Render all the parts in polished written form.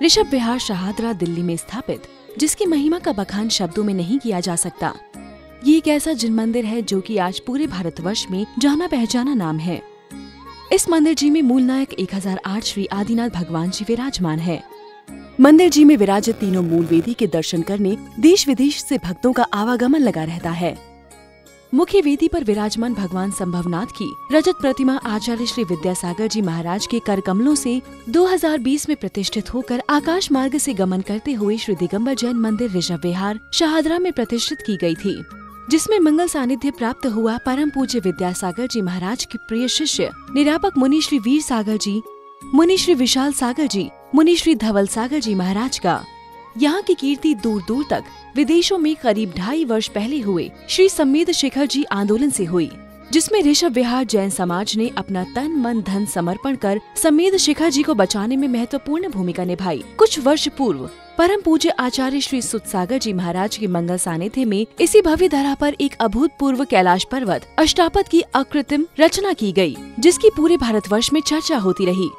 ऋषभ विहार शहादरा दिल्ली में स्थापित, जिसकी महिमा का बखान शब्दों में नहीं किया जा सकता। ये एक ऐसा जिन मंदिर है जो कि आज पूरे भारतवर्ष में जाना पहचाना नाम है। इस मंदिर जी में मूल नायक 1008 श्री आदिनाथ भगवान जी विराजमान है। मंदिर जी में विराजित तीनों मूल वेदी के दर्शन करने देश विदेश से भक्तों का आवागमन लगा रहता है। मुख्य वेदी पर विराजमान भगवान संभवनाथ की रजत प्रतिमा आचार्य श्री विद्यासागर जी महाराज के कर कमलों से 2020 में प्रतिष्ठित होकर आकाश मार्ग से गमन करते हुए श्री दिगंबर जैन मंदिर ऋषभ विहार शहादरा में प्रतिष्ठित की गई थी, जिसमें मंगल सानिध्य प्राप्त हुआ परम पूज्य विद्यासागर जी महाराज के प्रिय शिष्य निरापक मुनि श्री वीर सागर जी, मुनि श्री विशाल सागर जी, मुनि श्री धवल सागर जी महाराज का। यहाँ की कीर्ति दूर दूर तक विदेशों में करीब 2.5 वर्ष पहले हुए श्री संमेद शिखर जी आंदोलन से हुई, जिसमें ऋषभ विहार जैन समाज ने अपना तन मन धन समर्पण कर संमेद शिखर जी को बचाने में महत्वपूर्ण भूमिका निभाई। कुछ वर्ष पूर्व परम पूज्य आचार्य श्री सुत सागर जी महाराज के मंगल सानिध्य में इसी भव्य धरा पर एक अभूतपूर्व कैलाश पर्वत अष्टापद की अकृत्रिम रचना की गई, जिसकी पूरे भारतवर्ष में चर्चा होती रही।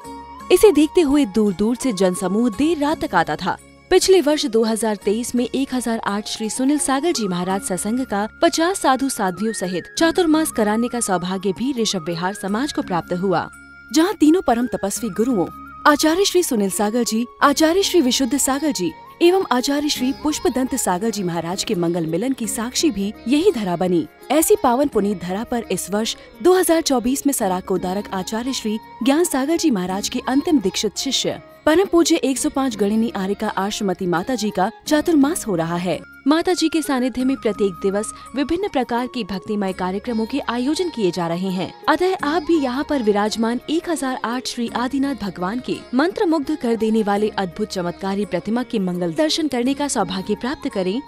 इसे देखते हुए दूर दूर से जनसमूह देर रात तक आता था। पिछले वर्ष 2023 में 1008 श्री सुनील सागर जी महाराज सत्संग का 50 साधु साध्वियों सहित चातुर्मास कराने का सौभाग्य भी ऋषभ विहार समाज को प्राप्त हुआ, जहां तीनों परम तपस्वी गुरुओं आचार्य श्री सुनील सागर जी, आचार्य श्री विशुद्ध सागर जी एवं आचार्य श्री पुष्पदंत सागर जी महाराज के मंगल मिलन की साक्षी भी यही धरा बनी। ऐसी पावन पुनीत धरा पर इस वर्ष 2024 में सराक उद्धारक आचार्य श्री ज्ञान सागर जी महाराज के अंतिम दीक्षित शिष्य परम पूज्य 105 गणिनी आर्यिका आश्रमती माता जी का चातुर्मास हो रहा है। माता जी के सानिध्य में प्रत्येक दिवस विभिन्न प्रकार की भक्तिमय कार्यक्रमों के आयोजन किए जा रहे हैं। अतः आप भी यहाँ पर विराजमान 1008 श्री आदिनाथ भगवान के मंत्र मुग्ध कर देने वाले अद्भुत चमत्कारी प्रतिमा के मंगल दर्शन करने का सौभाग्य प्राप्त करें,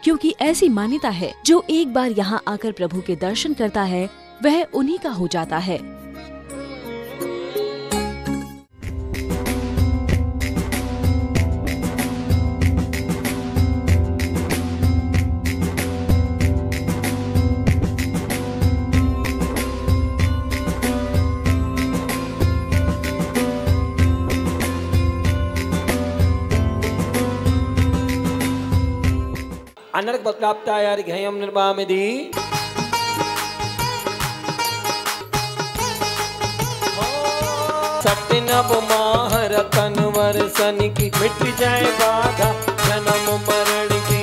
क्योंकि ऐसी मान्यता है जो एक बार यहाँ आकर प्रभु के दर्शन करता है वह उन्हीं का हो जाता है। अनर्क प्राप्ताय अर्घ्यं निर्मामिति सटिनब माहर कनवर सन की मिट जाए बाधा जन्म मरण की।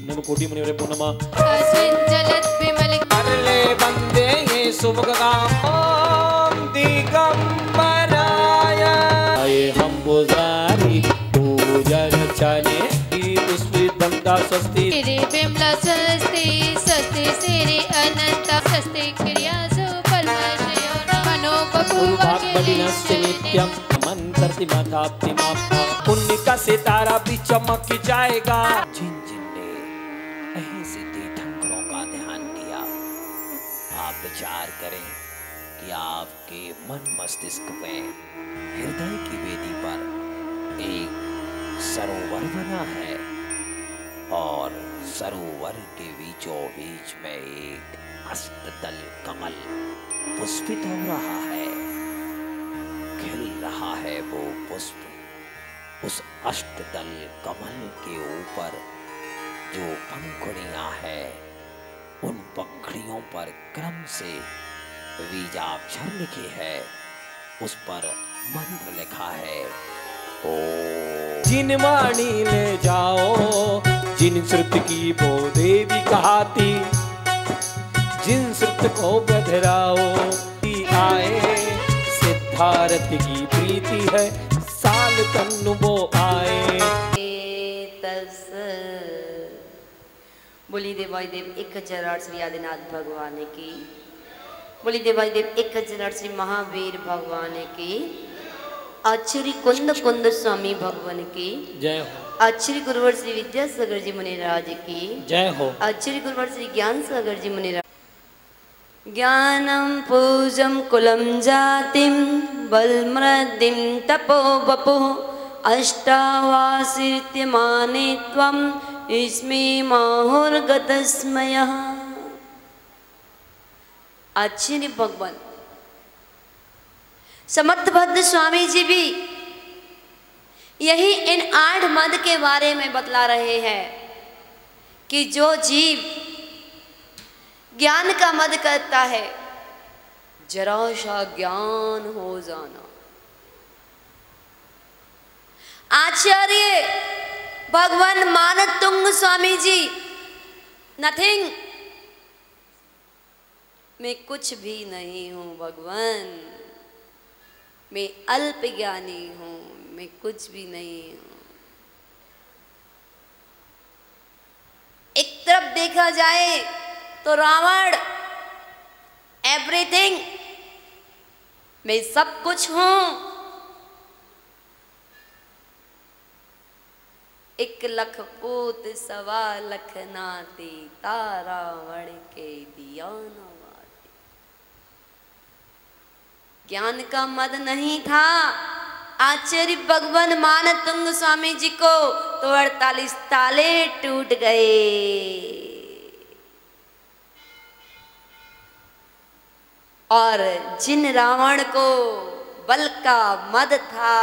नम कोटि मुनिवरे पूर्णमा अस्मिन् जलत् विमल करले बंदे ये सुमुख काम दिगंबराय हम पुजारी पूजन चले की पुष्पिदंता स्वस्ति तेरे बिमला स्वस्ति स्वस्ति तेरे अनंत स्वस्ति क्रियासु परमश्रेयो मनो बभूवके नित्यम मंत्रति माताप्ति मापा पुण्य का सितारा भी चमक जाएगा। जिन जिन ने ऐसे तीर्थंकरों का ध्यान दिया, आप विचार करें कि आपके मन मस्तिष्क में हृदय की वेदी पर एक सरोवर बना है और सरोवर के बीचों बीच में एक अष्टदल कमल पुष्पित हो रहा है, खिल रहा है वो पुष्प। उस अष्टदल कमल के ऊपर जो पंखुड़ियां हैं, उन पंखुड़ियों पर क्रम से बीजाक्षर लिखे हैं, उस पर मंत्र लिखा है ओ जिन वाणी ले जाओ जिन श्रुत की वो देवी कहाती, जिन श्रुत को बधराओ आए सिद्धार्थ की प्रीति है साल तन्नु वो आए। बोली देवाई देव 1008 श्री आदिनाथ भगवान की, बोली देवाई देव 1008 श्री महावीर भगवान की, आचार्य कुंद कुंद स्वामी भगवान की जय हो, आचार्य गुरुवर श्री विद्यासागर जी मुनिराज की जय हो, आचार्य गुरुवर श्री ज्ञान सागर जी मुनिराज। ज्ञानम पूजम कुलम जातिम बलमृद्धिम तपो वपु अष्टावासित्यमाने त्वम इसमें माहुर्गतस्मयः। आचार्य भगवान समर्थभद्र स्वामी जी भी यही इन 8 मद के बारे में बतला रहे हैं कि जो जीव ज्ञान का मद करता है, जरा सा ज्ञान हो जाना। आचार्य भगवान मानतुंग स्वामी जी, नथिंग, मैं कुछ भी नहीं हूं भगवान, मैं अल्प ज्ञानी हूं, मैं कुछ भी नहीं हूं। एक तरफ देखा जाए तो रावण एवरीथिंग, मैं सब कुछ हूं। 1 लाख पूत 1.25 लाख नाती, तारा वण के दिया न वाती। ज्ञान का मद नहीं था आचार्य भगवान मानतुंग स्वामी जी को, तो 48 ताले टूट गए। और जिन रावण को बल का मद था,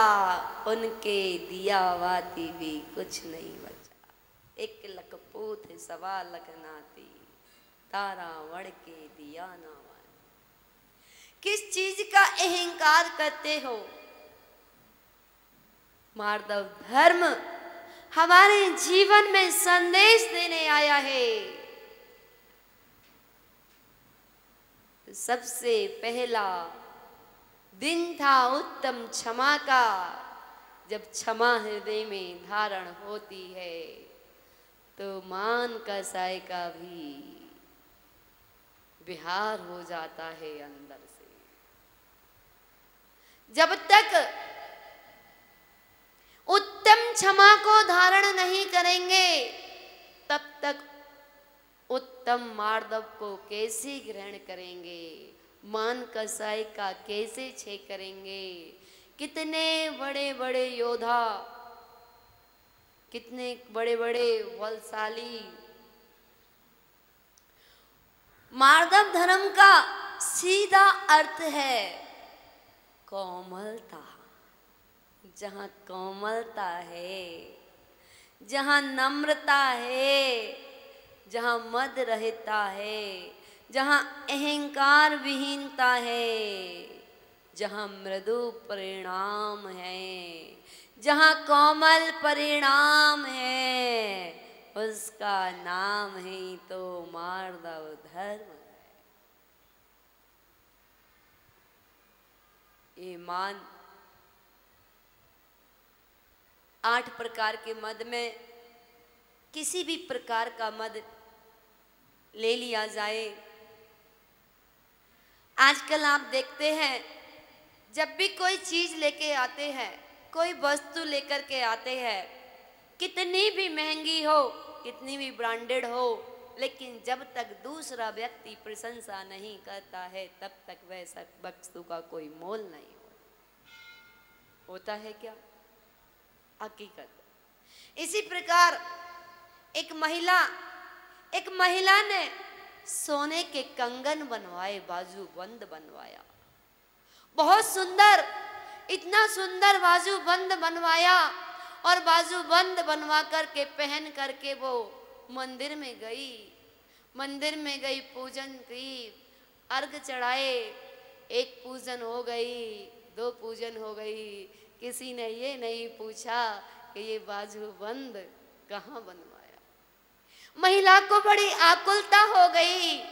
उनके दियावाती भी कुछ नहीं बचा। 1 लाख पूत 1.25 लाख नाती, तारा वण के दिया ना वाती। किस चीज का अहंकार करते हो? मार्दव धर्म हमारे जीवन में संदेश देने आया है। सबसे पहला दिन था उत्तम क्षमा का। जब क्षमा हृदय में धारण होती है तो मान कसाई का भी विहार हो जाता है अंदर से। जब तक उत्तम क्षमा को धारण नहीं करेंगे, तब तक उत्तम मार्दव को कैसे ग्रहण करेंगे, मान कसाई का कैसे छे करेंगे। कितने बड़े बड़े योद्धा, कितने बड़े बड़े बलशाली। मार्दव धर्म का सीधा अर्थ है कोमलता। जहाँ कोमलता है, जहाँ नम्रता है, जहाँ मद रहता है, जहाँ अहंकार विहीनता है, जहाँ मृदु परिणाम है, जहाँ कोमल परिणाम है, उसका नाम है तो मार्दव धर्म है। ये मान 8 प्रकार के मद में किसी भी प्रकार का मद ले लिया जाए। आजकल आप देखते हैं, जब भी कोई चीज लेके आते हैं, कोई वस्तु लेकर के आते हैं, कितनी भी महंगी हो, कितनी भी ब्रांडेड हो, लेकिन जब तक दूसरा व्यक्ति प्रशंसा नहीं करता है, तब तक वह वस्तु का कोई मोल नहीं होता है क्या? हकीकत। इसी प्रकार एक महिला ने सोने के कंगन बनवाए, बाजूबंद बनवाया, बहुत सुंदर, इतना सुंदर बाजूबंद बनवाया। और बाजूबंद बनवा करके पहन करके वो मंदिर में गई, पूजन की, अर्घ चढ़ाए। 1 पूजन हो गई, 2 पूजन हो गई, किसी ने ये नहीं पूछा कि ये बाजूबंद कहाँ बनवाया। महिला को बड़ी आकुलता हो गई।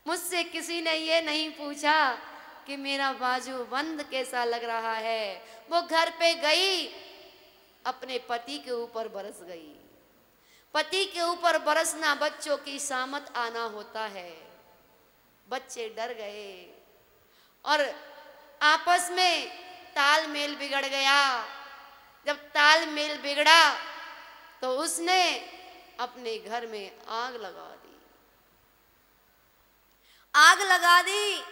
मुझसे किसी ने ये नहीं पूछा कि मेरा बाजूबंद कैसा लग रहा है। वो घर पे गई, अपने पति के ऊपर बरस गई। पति के ऊपर बरसना बच्चों की सामत आना होता है। बच्चे डर गए और आपस में तालमेल बिगड़ गया। जब तालमेल बिगड़ा तो उसने अपने घर में आग लगा दी।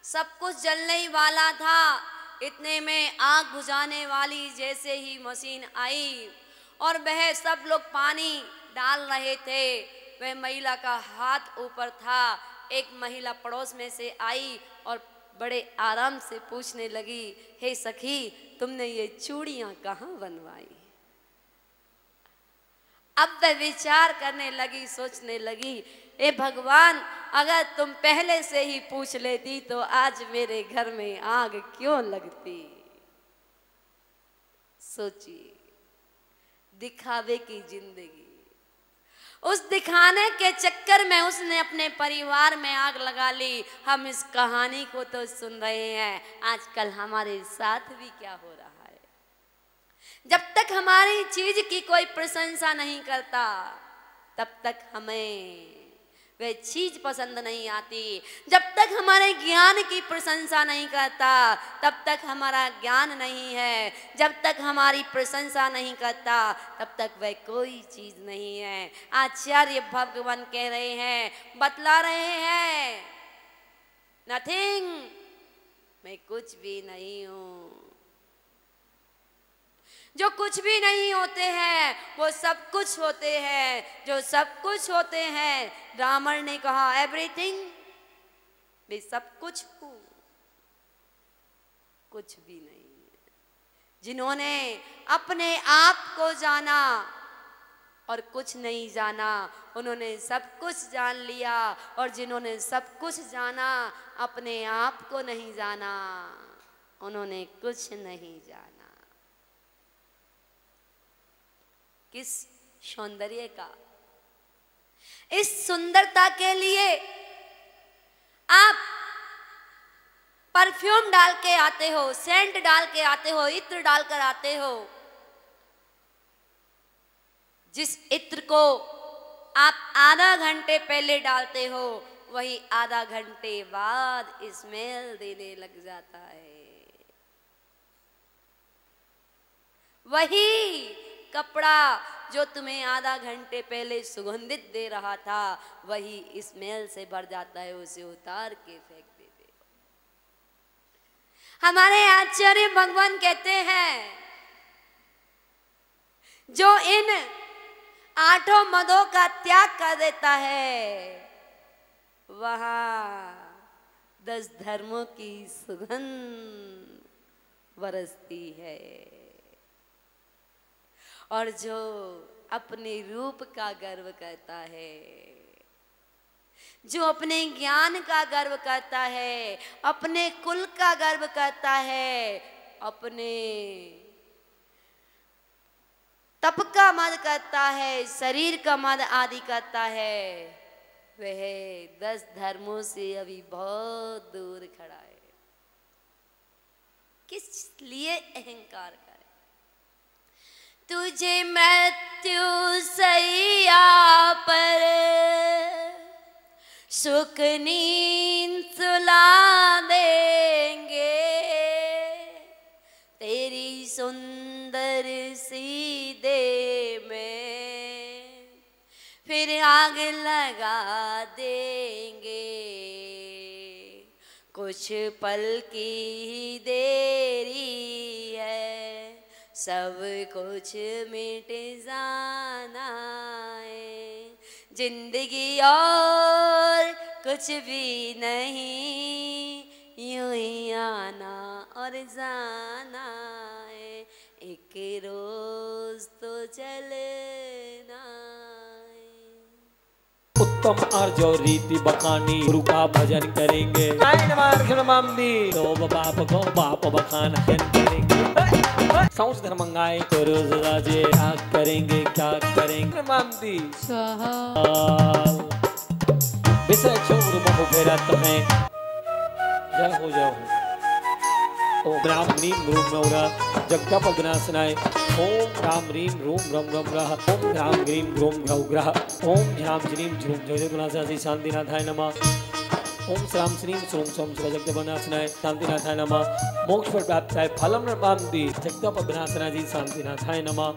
सब कुछ जलने ही वाला था। इतने में आग बुझाने वाली जैसे ही मशीन आई और वह सब लोग पानी डाल रहे थे, वह महिला का हाथ ऊपर था। एक महिला पड़ोस में से आई और बड़े आराम से पूछने लगी, हे सखी, तुमने ये चूड़ियां कहाँ बनवाई? अब वह विचार करने लगी, सोचने लगी, ए भगवान, अगर तुम पहले से ही पूछ लेती तो आज मेरे घर में आग क्यों लगती। सोचिए, दिखावे की जिंदगी, उस दिखाने के चक्कर में उसने अपने परिवार में आग लगा ली। हम इस कहानी को तो सुन रहे हैं, आजकल हमारे साथ भी क्या हो रहा है। जब तक हमारी चीज की कोई प्रशंसा नहीं करता तब तक हमें वह चीज पसंद नहीं आती। जब तक हमारे ज्ञान की प्रशंसा नहीं करता तब तक हमारा ज्ञान नहीं है। जब तक हमारी प्रशंसा नहीं करता तब तक वह कोई चीज नहीं है। आचार्य भगवान कह रहे हैं, बतला रहे हैं, नथिंग, मैं कुछ भी नहीं हूं। जो कुछ भी नहीं होते हैं वो सब कुछ होते हैं। जो सब कुछ होते हैं, रावण ने कहा एवरीथिंग, मैं सब कुछ हूं, कुछ भी नहीं। जिन्होंने अपने आप को जाना और कुछ नहीं जाना, उन्होंने सब कुछ जान लिया। और जिन्होंने सब कुछ जाना, अपने आप को नहीं जाना, उन्होंने कुछ नहीं जाना। किस सौंदर्य का, इस सुंदरता के लिए आप परफ्यूम डाल के आते हो, सेंट डाल के आते हो, इत्र डालकर आते हो। जिस इत्र को आप आधा घंटे पहले डालते हो, वही आधा घंटे बाद स्मेल देने लग जाता है। वही कपड़ा जो तुम्हें आधा घंटे पहले सुगंधित दे रहा था, वही स्मेल से भर जाता है, उसे उतार के फेंक देते हो। हमारे आचार्य भगवान कहते हैं, जो इन 8 मदों का त्याग कर देता है, वहां 10 धर्मों की सुगंध बरसती है। और जो अपने रूप का गर्व करता है, जो अपने ज्ञान का गर्व करता है, अपने कुल का गर्व करता है, अपने तप का मद करता है, शरीर का मद आदि करता है, वह 10 धर्मों से अभी बहुत दूर खड़ा है। किस लिए अहंकार करे? तुझे मृत्यु सैया पर सुख नींद सुला देंगे, तेरी सुंदर सी देह में फिर आग लगा देंगे। कुछ पल की देरी है, सब कुछ मिट जाना है। जिंदगी और कुछ भी नहीं, यूं ही आना और जाना है। एक रोज तो चलना है। उत्तम अर्जो रीति बखानी, गुरु का भजन करेंगे, तो बाप को बाप बखाना करेंगे। सांस धर्मंगाए तो रोज राजे क्या करेंगे, क्या करेंगे मामदी स्वाहा। विषय छोड़ बहु फेरा तुम्हें जय हो जाओ। ओम राम रीम रूम रौरा जगदप विनाशनाय। ओम राम रीम रूम रम रम रह। ओम राम ग्रीम ग्रोम ग्रह ग्रह। ओम झ्राम श्रीम झ्रूम जय गुणाशासी शांतिनाथाय नमः। ओम श्राम श्रीम श्रूम सोम जगदपनाशनाय शांतिनाथाय नमः। मोक्ष फल प्राप्ताय फलम नमामि जगदप विनाशनाय जी शांतिनाथाय नमः।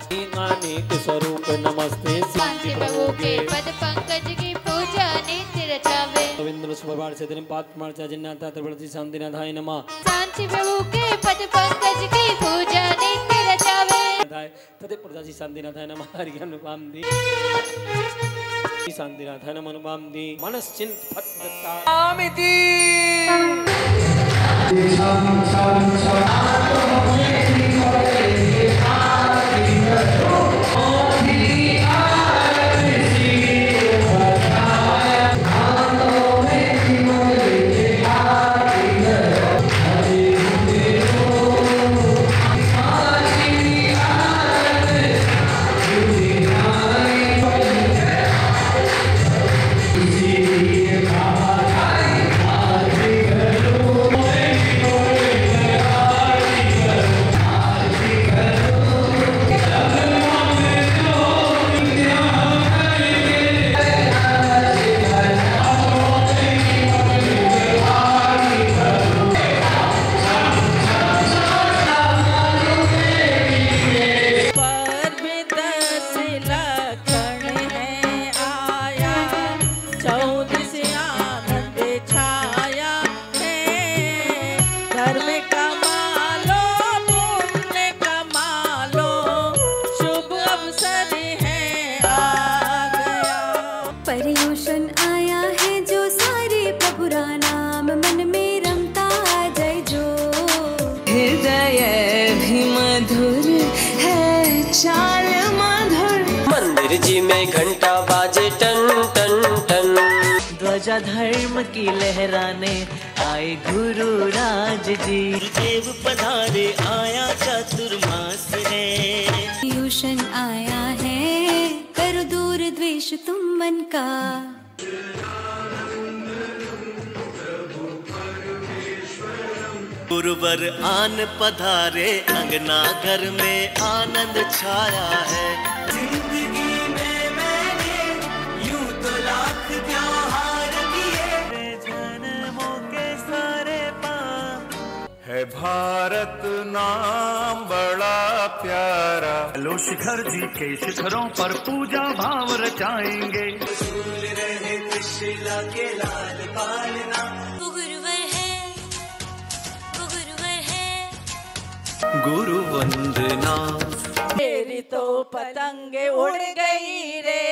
अनेक स्वरूप नमस्ते शांति प्रभु के पद पंकज की पूजा नित्य रचावे। रविंद्र सुप्रभात से दिन पाठ मार्चा जिन्नाथा त्रिवृति शांतिनाथाय नमः। शांति प्रभु के पद पंकज की पूजा नित्य रचावे। तदे प्रजाजी शांतिनाथाय नमः। हरिहर नमामि शांतिनाथाय नमः। नमामि मनश्चिंत फत दत्ता आमिति। मंदिर जी में घंटा बाजे टन टन टन। ध्वजा धर्म की लहराने आए गुरु राज जी। देव पधारे आया चतुर्मास है। पीयूषण आया है कर दूर द्वेष तुम मन का। गुरुवर आन पधारे अंगना घर में आनंद छाया है। जिंदगी में मैंने यूं तो लाख त्योहार किए। जन्मों के सारे पाप है भारत नाम बड़ा प्यारा। लो शिखर जी के शिखरों पर पूजा भाव रचाएंगे। रहे त्रिशिला के लाल पालना। गुरु वंदना। मेरी तो पतंगे उड़ गई रे।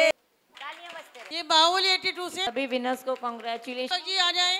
ये बाहुली 82 से सभी विनर्स को कांग्रेचुलेशन जी आ जाएं।